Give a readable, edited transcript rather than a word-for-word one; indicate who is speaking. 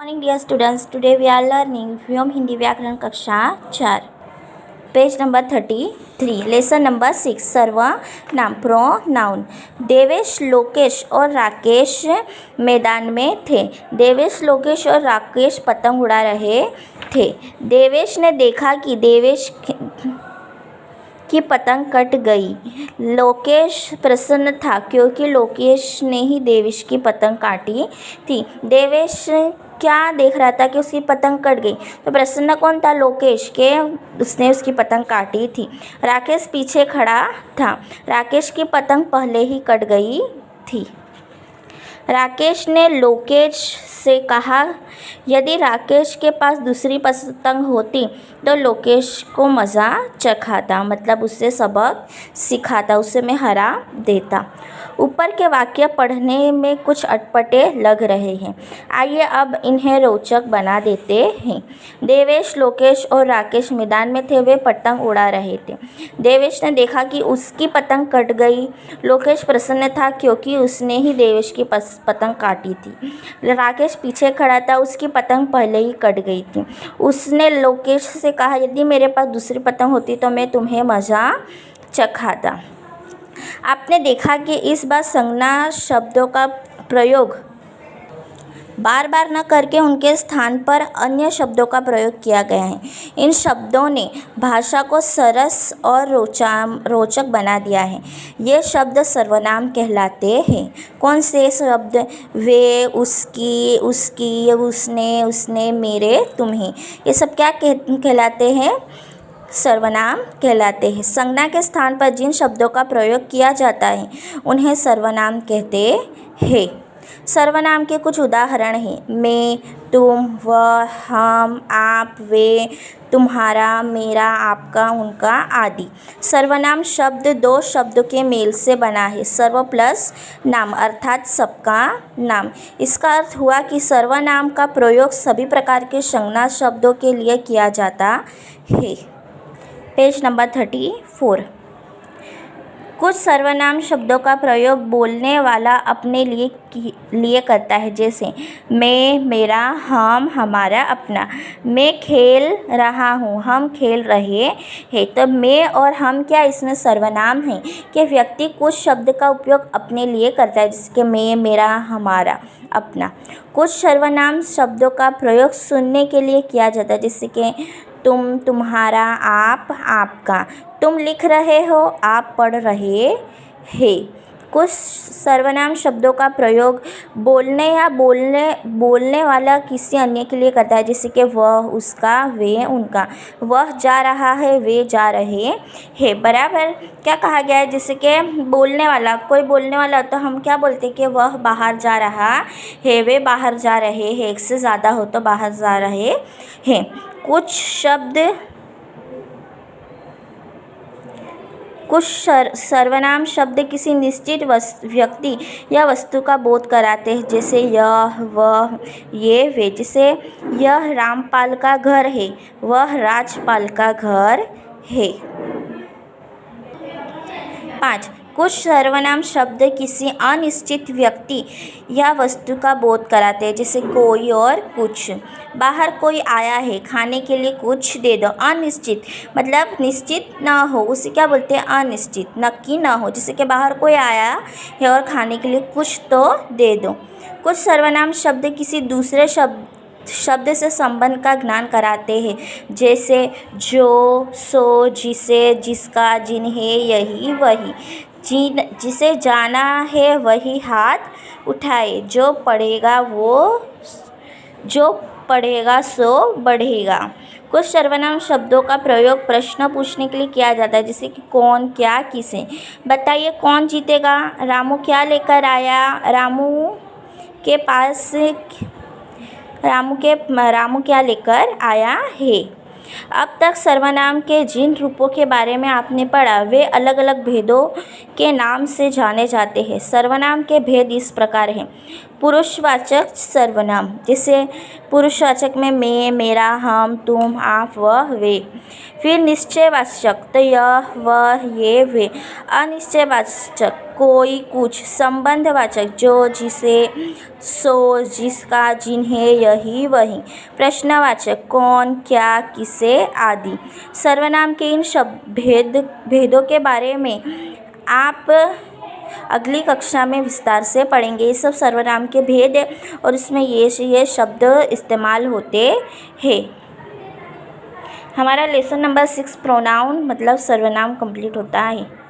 Speaker 1: Morning dear students, today we are learning Vyom Hindi व्याकरण कक्षा 4 page number 33 lesson number 6 सर्वनाम pronoun. Devesh, Lokesh और राकेश मैदान में थे। देवेश, लोकेश और राकेश पतंग उड़ा रहे थे। देवेश ने देखा कि देवेश की पतंग कट गई। लोकेश प्रसन्न था क्योंकि लोकेश ने ही देवेश की पतंग काटी थी। देवेश क्या देख रहा था कि उसकी पतंग कट गई, तो प्रसन्न कौन था? लोकेश के उसने उसकी पतंग काटी थी। राकेश पीछे खड़ा था। राकेश की पतंग पहले ही कट गई थी। राकेश ने लोकेश से कहा, यदि राकेश के पास दूसरी पतंग होती तो लोकेश को मज़ा चखाता, मतलब उससे सबक सिखाता, उसे मैं हरा देता। ऊपर के वाक्य पढ़ने में कुछ अटपटे लग रहे हैं, आइए अब इन्हें रोचक बना देते हैं। देवेश, लोकेश और राकेश मैदान में थे, वे पतंग उड़ा रहे थे। देवेश ने देखा कि उसकी पतंग कट गई। लोकेश प्रसन्न था क्योंकि उसने ही देवेश की पतंग काटी थी। राकेश पीछे खड़ा था, उसकी पतंग पहले ही कट गई थी। उसने लोकेश से कहा, यदि मेरे पास दूसरी पतंग होती तो मैं तुम्हें मज़ा चखाता। आपने देखा कि इस बार संज्ञा शब्दों का प्रयोग बार बार न करके उनके स्थान पर अन्य शब्दों का प्रयोग किया गया है। इन शब्दों ने भाषा को सरस और रोचक बना दिया है। ये शब्द सर्वनाम कहलाते हैं। कौन से शब्द? वे, उसकी, उसकी, उसने, मेरे, तुम्हें, ये सब क्या कहलाते हैं? सर्वनाम कहलाते हैं। संज्ञा के स्थान पर जिन शब्दों का प्रयोग किया जाता है उन्हें सर्वनाम कहते हैं। सर्वनाम के कुछ उदाहरण हैं, मैं, तुम, वह, हम, आप, वे, तुम्हारा, मेरा, आपका, उनका आदि। सर्वनाम शब्द दो शब्दों के मेल से बना है, सर्व प्लस नाम अर्थात सबका नाम। इसका अर्थ हुआ कि सर्वनाम का प्रयोग सभी प्रकार के संज्ञा शब्दों के लिए किया जाता है। Page number 34। कुछ सर्वनाम शब्दों का प्रयोग बोलने वाला अपने लिए करता है, जैसे मैं, मेरा, हम, हमारा, अपना। मैं खेल रहा हूँ, हम खेल रहे हैं। तो मैं और हम क्या इसमें सर्वनाम हैं कि व्यक्ति कुछ शब्द का उपयोग अपने लिए करता है, जैसे कि मैं, मेरा, हमारा, अपना। कुछ सर्वनाम शब्दों का प्रयोग सुनने के लिए किया जाता है, जैसे कि तुम, तुम्हारा, आप, आपका। तुम लिख रहे हो, आप पढ़ रहे हैं। कुछ सर्वनाम शब्दों का प्रयोग बोलने या बोलने वाला किसी अन्य के लिए करता है, जैसे कि वह, उसका, वे, उनका। वह जा रहा है, वे जा रहे हैं। बराबर क्या कहा गया है? जैसे कि बोलने वाला, कोई बोलने वाला तो हम क्या बोलते हैं कि वह बाहर जा रहा है, वे बाहर जा रहे हैं। एक से ज़्यादा हो तो बाहर जा रहे हैं। कुछ सर्वनाम शब्द किसी निश्चित व्यक्ति या वस्तु का बोध कराते हैं, जैसे यह, वह, ये, वे। जैसे यह रामपाल का घर है, वह राजपाल का घर है। 5. कुछ सर्वनाम शब्द किसी अनिश्चित व्यक्ति या वस्तु का बोध कराते हैं, जैसे कोई और कुछ। बाहर कोई आया है, खाने के लिए कुछ दे दो। अनिश्चित मतलब निश्चित ना हो, उसे क्या बोलते हैं? अनिश्चित, नक्की ना हो। जैसे कि बाहर कोई आया है और खाने के लिए कुछ तो दे दो। कुछ सर्वनाम शब्द किसी दूसरे शब्द से संबंध का ज्ञान कराते हैं, जैसे जो, सो, जिसे, जिसका, जिन्हें, यही, वही। जिसे जाना है वही हाथ उठाए, जो पढ़ेगा सो बढ़ेगा। कुछ सर्वनाम शब्दों का प्रयोग प्रश्न पूछने के लिए किया जाता है, जैसे कि कौन, क्या, किसे। बताइए कौन जीतेगा? रामू क्या लेकर आया? रामू क्या लेकर आया है? अब तक सर्वनाम के जिन रूपों के बारे में आपने पढ़ा वे अलग अलग भेदों के नाम से जाने जाते हैं। सर्वनाम के भेद इस प्रकार हैं। पुरुषवाचक सर्वनाम, जैसे पुरुषवाचक में मैं, मेरा, हम, तुम, आप, वह, वे। फिर निश्चयवाचक, तो यह, वह, ये, वे। अनिश्चयवाचक कोई, कुछ। संबंधवाचक जो, जिसे, सो, जिसका, जिन्हें, यही, वही। प्रश्नवाचक कौन, क्या, किसे आदि। सर्वनाम के इन भेदों के बारे में आप अगली कक्षा में विस्तार से पढ़ेंगे। ये सब सर्वनाम के भेद है और इसमें ये शब्द इस्तेमाल होते हैं। हमारा लेसन नंबर 6 प्रोनाउन मतलब सर्वनाम कंप्लीट होता है।